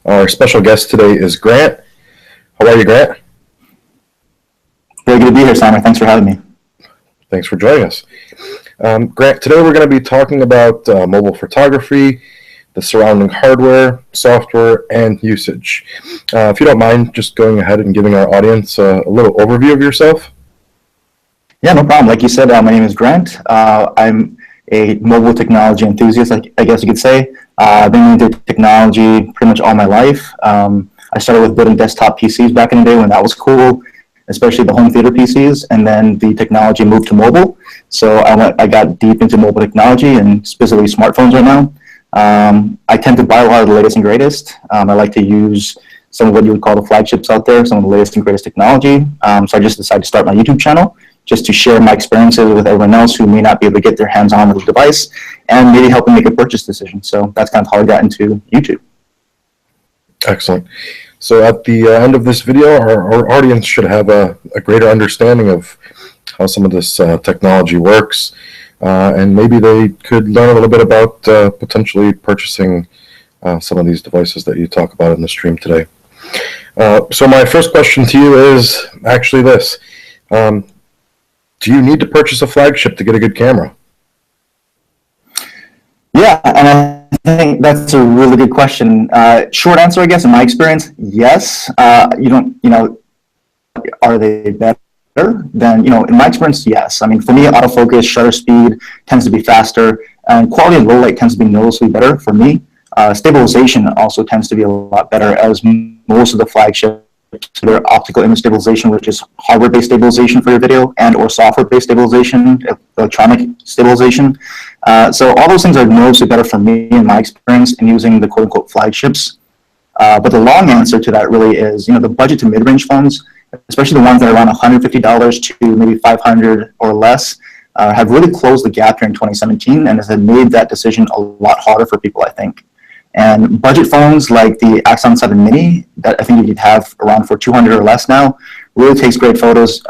Our special guest today is Grant. How are you, Grant? Very good to be here, Simon. Thanks for having me. Thanks for joining us. Grant, today we're going to be talking about mobile photography, the surrounding hardware, software, and usage. If you don't mind just going ahead and giving our audience a little overview of yourself. Yeah, no problem. Like you said, my name is Grant. I'm a mobile technology enthusiast, I guess you could say. I've been into technology pretty much all my life. I started with building desktop PCs back in the day when that was cool, especially the home theater PCs, and then the technology moved to mobile. So I got deep into mobile technology and specifically smartphones right now. I tend to buy a lot of the latest and greatest. I like to use some of what you would call the flagships out there, some of the latest and greatest technology. So I just decided to start my YouTube channel just to share my experiences with everyone else who may not be able to get their hands on with the device and maybe help them make a purchase decision. So that's kind of how I got into YouTube. Excellent. So at the end of this video, our audience should have a greater understanding of how some of this technology works, and maybe they could learn a little bit about potentially purchasing some of these devices that you talk about in the stream today. So my first question to you is actually this. Do you need to purchase a flagship to get a good camera? Yeah, and I think that's a really good question. Short answer, I guess, in my experience, yes. Are they better? Then, in my experience, yes. I mean, for me, autofocus, shutter speed tends to be faster, and quality of low light tends to be noticeably better for me. Stabilization also tends to be a lot better, as most of the flagships, their optical image stabilization, which is hardware-based stabilization for your video, and or software-based stabilization, electronic stabilization. So all those things are noticeably better for me in my experience in using the quote-unquote flagships. But the long answer to that really is, the budget to mid-range phones, especially the ones that are around $150 to maybe $500 or less, have really closed the gap here in 2017 and has made that decision a lot harder for people, I think. And budget phones like the Axon 7 Mini, that I think you could have around for $200 or less now, really takes great photos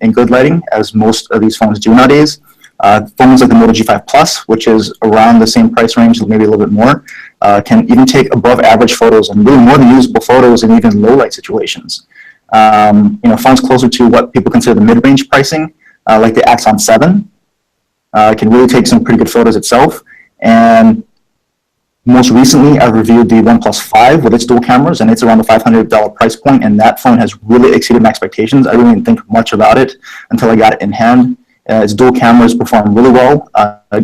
in good lighting, as most of these phones do nowadays. Phones like the Moto G5 Plus, which is around the same price range, maybe a little bit more, can even take above average photos and really more than usable photos in even low light situations. Phones closer to what people consider the mid-range pricing, like the Axon 7, can really take some pretty good photos itself. And most recently, I reviewed the OnePlus 5 with its dual cameras, and it's around the $500 price point, and that phone has really exceeded my expectations. I really didn't think much about it until I got it in hand. Its dual cameras perform really well,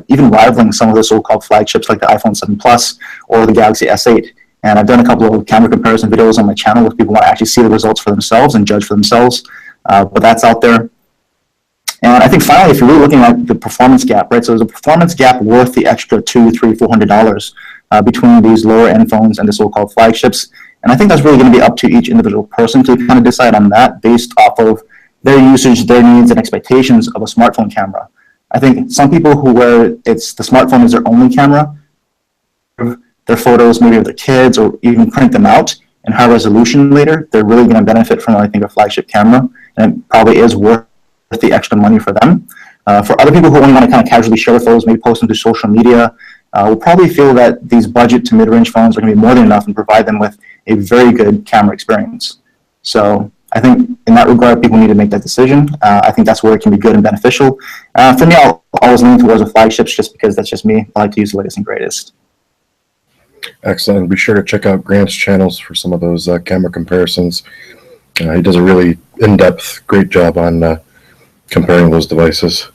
even rivaling some of the so-called flagships like the iPhone 7 Plus or the Galaxy S8. And I've done a couple of camera comparison videos on my channel if people want to actually see the results for themselves and judge for themselves, but that's out there. And I think finally, if you're really looking at the performance gap, right, so there's a performance gap worth the extra $200, $300, $400 between these lower end phones and the so-called flagships. And I think that's really going to be up to each individual person to kind of decide on that based off of their usage, their needs, and expectations of a smartphone camera. I think some people where the smartphone is their only camera, their photos maybe of their kids or even print them out in high resolution later, they're really going to benefit from, I think, a flagship camera, and it probably is worth the extra money for them. For other people who only want to kind of casually share their photos, maybe post them to social media, will probably feel that these budget to mid-range phones are going to be more than enough and provide them with a very good camera experience. So I think in that regard, people need to make that decision. I think that's where it can be good and beneficial. For me, I'll always lean towards the flagships just because that's just me. I like to use the latest and greatest. Excellent. Be sure to check out Grant's channels for some of those camera comparisons. He does a really in-depth, great job on comparing those devices.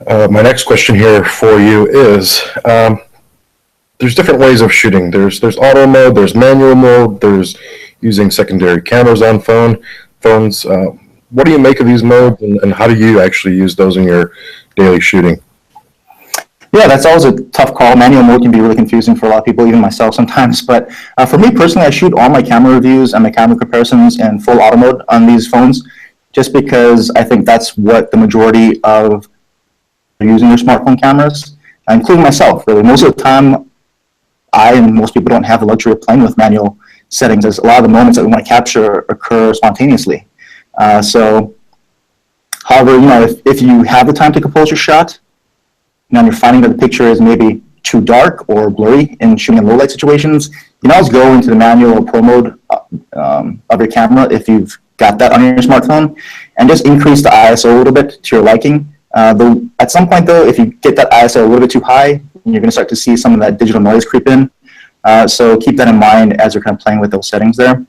My next question here for you is, there's different ways of shooting. There's auto mode, there's manual mode, there's using secondary cameras on phones. What do you make of these modes, and how do you actually use those in your daily shooting? Yeah, that's always a tough call. Manual mode can be really confusing for a lot of people, even myself sometimes. But for me personally, I shoot all my camera reviews and my camera comparisons in full auto mode on these phones, just because I think that's what the majority of using their smartphone cameras, including myself, really. Most of the time, I and most people don't have the luxury of playing with manual settings, as a lot of the moments that we want to capture occur spontaneously. However, if you have the time to compose your shot, and you're finding that the picture is maybe too dark or blurry in shooting in low light situations, you can always go into the manual or pro mode of your camera if you've got that on your smartphone, and just increase the ISO a little bit to your liking. At some point though, if you get that ISO a little bit too high, you're going to start to see some of that digital noise creep in. So keep that in mind as you're kind of playing with those settings there.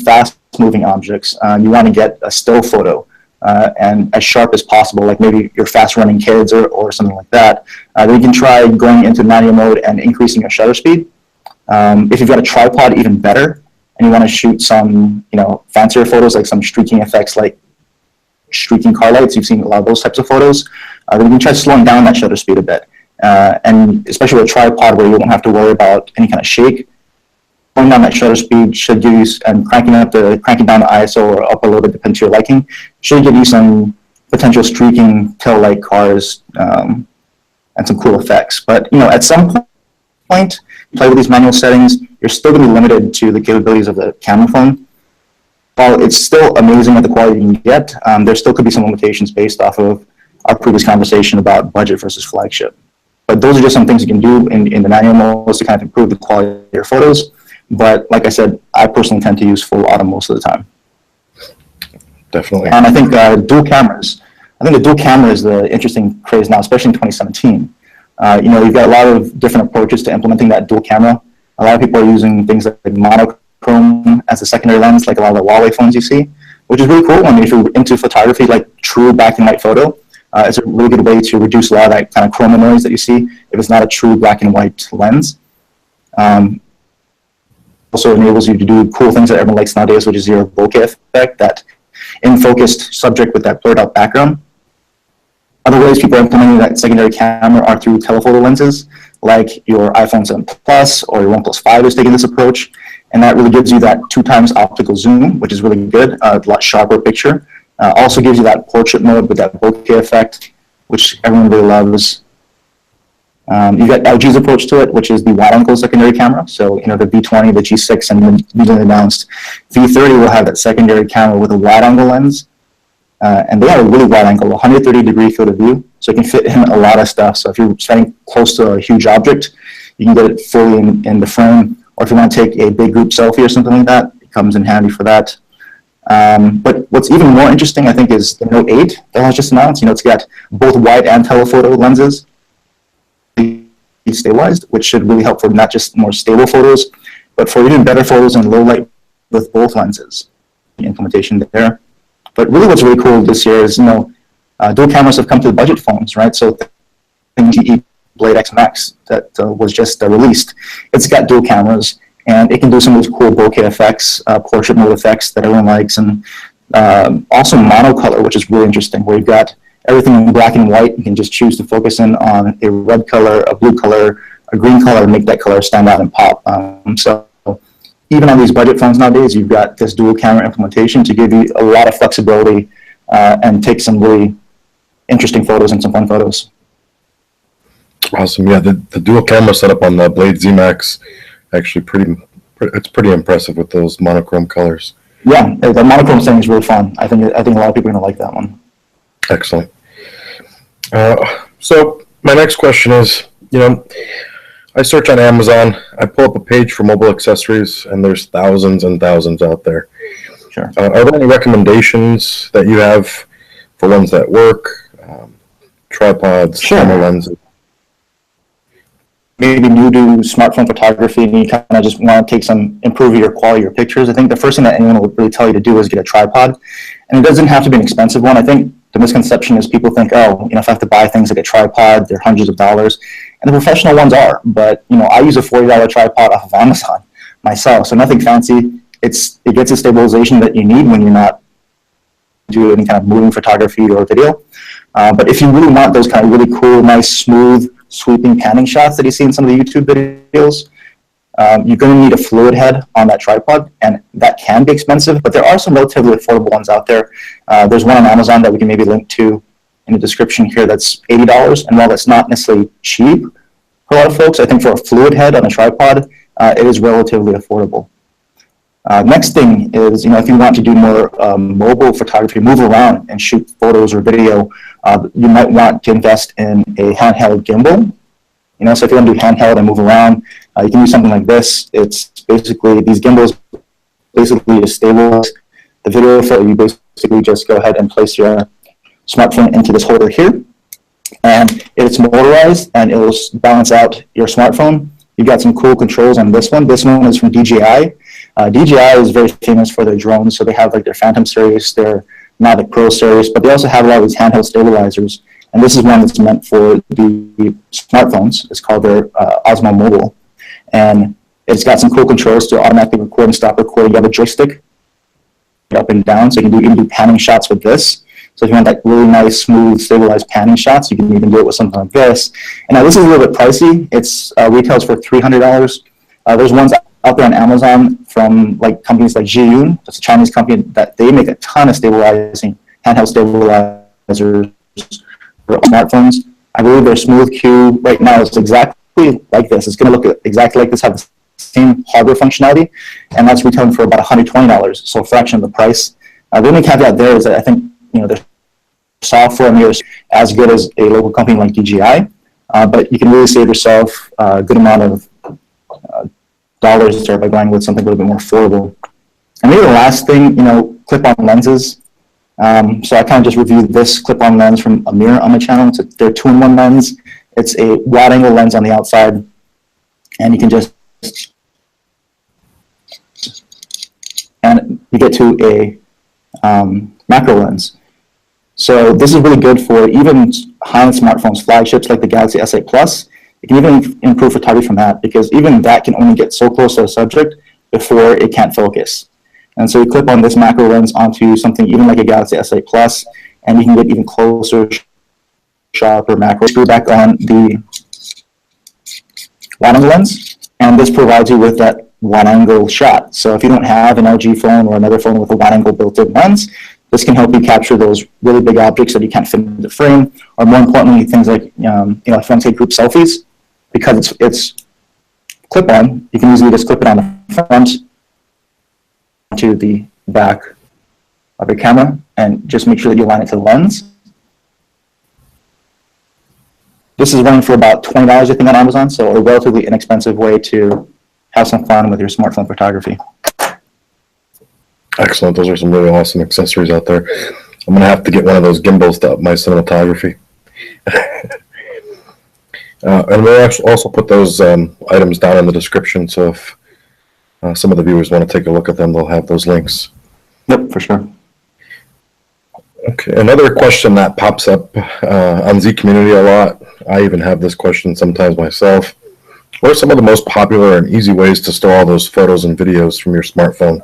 Fast moving objects, you want to get a still photo and as sharp as possible, like maybe your fast running kids or something like that. Then you can try going into manual mode and increasing your shutter speed. If you've got a tripod, even better, and you want to shoot some, fancier photos, like some streaking effects, like streaking car lights. You've seen a lot of those types of photos. Then you can try slowing down that shutter speed a bit, and especially with a tripod where you won't have to worry about any kind of shake. Slowing down that shutter speed should give you, and cranking down the ISO or up a little bit, depending on your liking, should give you some potential streaking tail light cars and some cool effects. But at some point, you play with these manual settings, you're still going to be limited to the capabilities of the camera phone. While it's still amazing at the quality you can get, there still could be some limitations based off of our previous conversation about budget versus flagship. But those are just some things you can do in the manual modes to kind of improve the quality of your photos. But like I said, I personally tend to use full auto most of the time. Definitely. And I think dual cameras. I think the dual camera is the interesting craze now, especially in 2017. You've got a lot of different approaches to implementing that dual camera. A lot of people are using things like monochrome as a secondary lens, like a lot of the Huawei phones you see, which is really cool. I mean, if you're into photography, like true black and white photo, it's a really good way to reduce a lot of that kind of chroma noise that you see if it's not a true black and white lens. Also enables you to do cool things that everyone likes nowadays, which is your bokeh effect, that in-focused subject with that blurred out background. Other ways people are implementing that secondary camera are through telephoto lenses, like your iPhone 7 Plus or your OnePlus 5 is taking this approach, and that really gives you that 2x optical zoom, which is really good, a lot sharper picture. Also gives you that portrait mode with that bokeh effect, which everyone really loves. You've got LG's approach to it, which is the wide-angle secondary camera. So, the V20, the G6, and the recently announced V30 will have that secondary camera with a wide-angle lens. And they have a really wide angle, 130-degree field of view, so it can fit in a lot of stuff. So if you're standing close to a huge object, you can get it fully in the frame. Or if you want to take a big group selfie or something like that, it comes in handy for that. But what's even more interesting, I think, is the Note 8 that was just announced. It's got both wide and telephoto lenses stabilized, which should really help for not just more stable photos, but for even better photos in low light with both lenses. The implementation there. But really what's really cool this year is, dual cameras have come to the budget phones, right? So the GE Blade X Max that was just released, it's got dual cameras, and it can do some of those cool bokeh effects, portrait mode effects that everyone likes, and also monocolor, which is really interesting, where you've got everything in black and white. You can just choose to focus in on a red color, a blue color, a green color, and make that color stand out and pop. So even on these budget phones nowadays, you've got this dual camera implementation to give you a lot of flexibility and take some really interesting photos and some fun photos. Awesome. Yeah, the dual camera setup on the Blade Z Max, actually it's pretty impressive with those monochrome colors. Yeah, the monochrome thing is really fun. I think a lot of people are going to like that one. Excellent. So my next question is, I search on Amazon, I pull up a page for mobile accessories, and there's thousands and thousands out there. Sure. Are there any recommendations that you have for ones that work, tripods, camera lenses? Maybe new to smartphone photography and you kind of just want to improve your quality of your pictures. I think the first thing that anyone would really tell you to do is get a tripod. And it doesn't have to be an expensive one. I think the misconception is people think, if I have to buy things like a tripod, they're hundreds of dollars. And the professional ones are. But, I use a $40 tripod off of Amazon myself. So nothing fancy. It gets the stabilization that you need when you're not doing any kind of moving photography or video. But if you really want those kind of really cool, nice, smooth, sweeping panning shots that you see in some of the YouTube videos, you're going to need a fluid head on that tripod, and that can be expensive, but there are some relatively affordable ones out there. There's one on Amazon that we can maybe link to in the description here that's $80, and while that's not necessarily cheap for a lot of folks, I think for a fluid head on a tripod, it is relatively affordable. Next thing is, if you want to do more mobile photography, move around and shoot photos or video, you might want to invest in a handheld gimbal. So if you want to do handheld and move around, you can use something like this. It's basically, these gimbals basically just stabilize the video. So you basically just go ahead and place your smartphone into this holder here, and it's motorized and it will balance out your smartphone. You've got some cool controls on this one. This one is from DJI. DJI is very famous for their drones, so they have like their Phantom series, their Mavic Pro series, but they also have a lot of these handheld stabilizers. And this is one that's meant for the smartphones. It's called their Osmo Mobile. And it's got some cool controls to automatically record and stop recording. You have a joystick up and down, so you can even do panning shots with this. So if you want like really nice, smooth, stabilized panning shots, you can even do it with something like this. And now this is a little bit pricey. It's retails for $300. There's ones out there on Amazon from like companies like Zhiyun. It's a Chinese company that they make a ton of stabilizing, handheld stabilizers for smartphones. I believe their Smooth Q right now is exactly like this. It's going to look exactly like this, have the same hardware functionality, and that's retailing for about $120, so a fraction of the price. The only caveat there is that I think their software is as good as a local company like DJI, but you can really save yourself a good amount of dollars there by going with something a little bit more affordable. And maybe the last thing, clip-on lenses. So I kind of just reviewed this clip-on lens from Amir on my channel. It's their 2-in-1 lens. It's a wide-angle lens on the outside, and you can just, and you get to a macro lens. So this is really good for even high-end smartphones, flagships like the Galaxy S8 Plus. You can even improve photography from that, because even that can only get so close to a subject before it can't focus. And so you clip on this macro lens onto something even like a Galaxy S8 Plus, and you can get even closer, sharper macro. Screw back on the wide-angle lens, and this provides you with that wide-angle shot. So if you don't have an LG phone or another phone with a wide-angle built-in lens, this can help you capture those really big objects that you can't fit into the frame, or more importantly, things like if you want to take group selfies, because it's clip-on, you can easily just clip it on the front to the back of your camera and just make sure that you align it to the lens. This is running for about $20, I think, on Amazon, so a relatively inexpensive way to have some fun with your smartphone photography. Excellent. Those are some really awesome accessories out there. I'm going to have to get one of those gimbals to up my cinematography. And we'll also put those items down in the description, so if some of the viewers want to take a look at them, they'll have those links. Yep, for sure. Okay, another question that pops up on Z Community a lot, I even have this question sometimes myself. What are some of the most popular and easy ways to store all those photos and videos from your smartphone?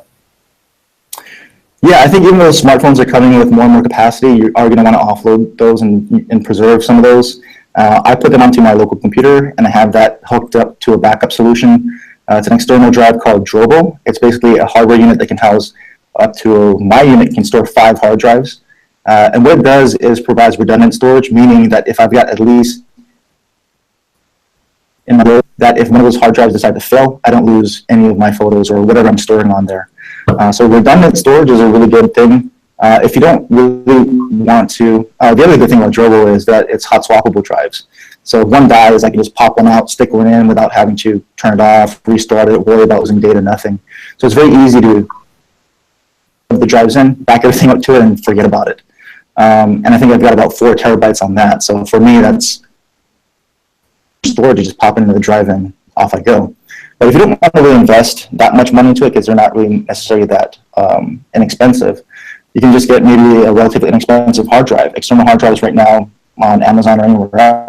Yeah, I think even though smartphones are coming in with more and more capacity, you are going to want to offload those and preserve some of those. I put them onto my local computer, and I have that hooked up to a backup solution. It's an external drive called Drobo. It's basically a hardware unit that can house up to, my unit can store 5 hard drives. And what it does is provides redundant storage, meaning that if I've got at least that if one of those hard drives decide to fail, I don't lose any of my photos or whatever I'm storing on there. So redundant storage is a really good thing. If you don't really want to, the other good thing about Drobo is that it's hot swappable drives. So if one dies, I can just pop one out, stick one in without having to turn it off, restart it, worry about losing data, nothing. So it's very easy to put the drives in, back everything up to it, and forget about it. And I think I've got about 4 terabytes on that. So for me, that's storage. You just pop it into the drive and off I go. But if you don't want to really invest that much money into it, because they're not really necessarily that inexpensive, you can just get maybe a relatively inexpensive hard drive. External hard drives right now on Amazon or anywhere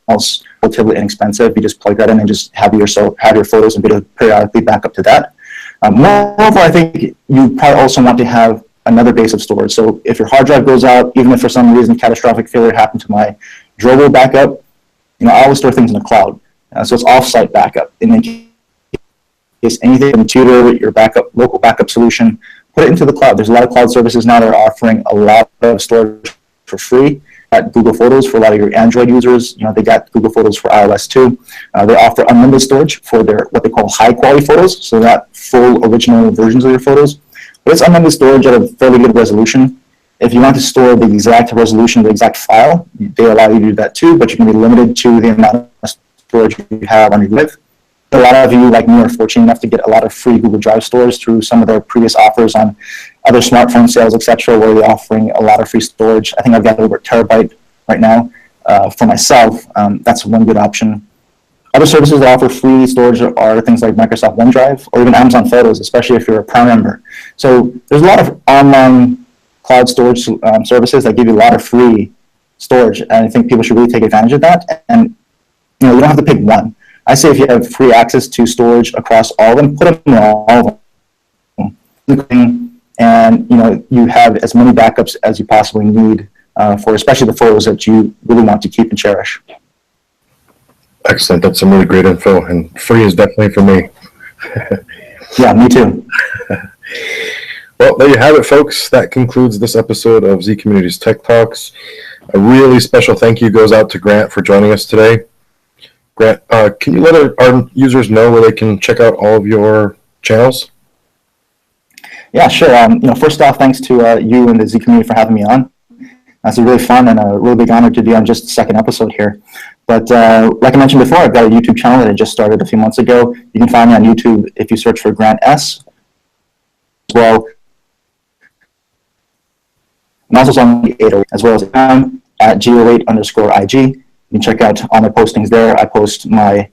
else, relatively inexpensive. You just plug that in and just have your photos and videos periodically back up to that. Moreover, I think you probably also want to have another base of storage. So if your hard drive goes out, even if for some reason catastrophic failure happened to my Drobo backup, I always store things in the cloud. So it's off-site backup. And in case anything, computer, your backup, local backup solution, put it into the cloud. There's a lot of cloud services now that are offering a lot of storage for free. At Google Photos for a lot of your Android users, they got Google Photos for iOS too. They offer unlimited storage for their what they call high-quality photos, so not full original versions of your photos. But it's unlimited storage at a fairly good resolution. If you want to store the exact resolution, the exact file, they allow you to do that too, but you can be limited to the amount of storage you have on your live. A lot of you, like me, are fortunate enough to get a lot of free Google Drive stores through some of their previous offers on other smartphone sales, etc., where they're offering a lot of free storage. I think I've got over a terabyte right now for myself. That's one good option. Other services that offer free storage are things like Microsoft OneDrive or even Amazon Photos, especially if you're a Prime member. So there's a lot of online cloud storage services that give you a lot of free storage, and I think people should really take advantage of that. And you don't have to pick one. I say if you have free access to storage across all of them, put them in all of them. And you have as many backups as you possibly need for especially the photos that you really want to keep and cherish. Excellent. That's some really great info, and free is definitely for me. Yeah, me too. Well, there you have it, folks. That concludes this episode of Z Communities Tech Talks. A really special thank you goes out to Grant for joining us today. Grant, can you let our users know where they can check out all of your channels? Yeah, sure. First off, thanks to you and the Z community for having me on. It's really fun and a really big honor to be on just the second episode here. But like I mentioned before, I've got a YouTube channel that I just started a few months ago. You can find me on YouTube if you search for Grant S. As well. I'm also on the 808 as well as at G08_IG. You can check out all my postings there. I post my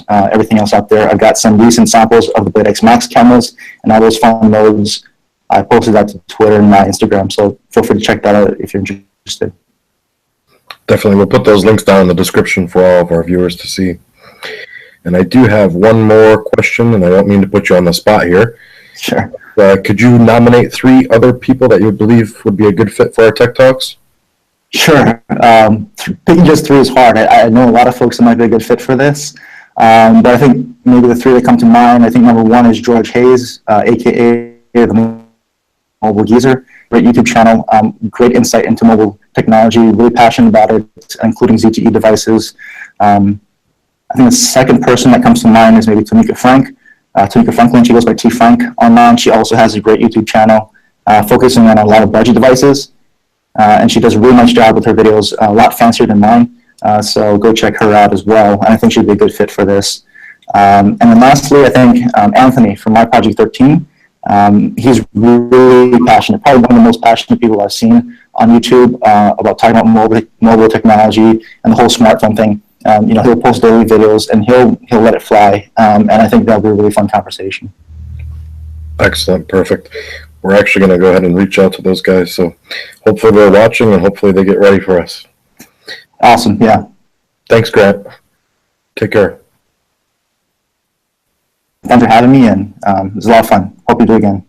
everything else out there. I've got some recent samples of the Blade X Max cameras and all those fun modes. I posted that to Twitter and my Instagram, so feel free to check that out if you're interested. Definitely. We'll put those links down in the description for all of our viewers to see. And I do have one more question, and I don't mean to put you on the spot here. Sure. Could you nominate 3 other people that you believe would be a good fit for our Tech Talks? Sure. Picking just 3 is hard. I know a lot of folks that might be a good fit for this, but I think maybe the 3 that come to mind, I think number 1 is George Hayes, a.k.a. the Mobile Geezer. Great YouTube channel, great insight into mobile technology, really passionate about it, including ZTE devices. I think the second person that comes to mind is maybe Tamika Frank. Tamika Franklin, she goes by T Frank online. She also has a great YouTube channel focusing on a lot of budget devices. And she does a really nice job with her videos, a lot fancier than mine. So go check her out as well. And I think she'd be a good fit for this. And then lastly, I think Anthony from My Project 13. He's really passionate, probably one of the most passionate people I've seen on YouTube about talking about mobile technology and the whole smartphone thing. He'll post daily videos and he'll let it fly. And I think that'll be a really fun conversation. Excellent. Perfect. We're actually going to go ahead and reach out to those guys. So hopefully they're watching and hopefully they get ready for us. Awesome. Yeah. Thanks, Grant. Take care. Thanks for having me, and it was a lot of fun. Hope you do again.